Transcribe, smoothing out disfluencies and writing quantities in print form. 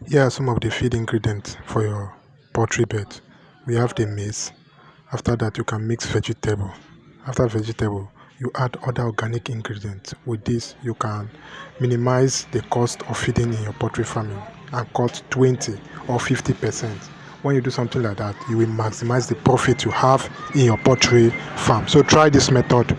Here are some of the feed ingredients for your poultry bed. We have the maize. After that, you can mix vegetable. After vegetable, you add other organic ingredients. With this, you can minimize the cost of feeding in your poultry farming and cut 20 or 50%. When you do something like that, you will maximize the profit you have in your poultry farm. So try this method.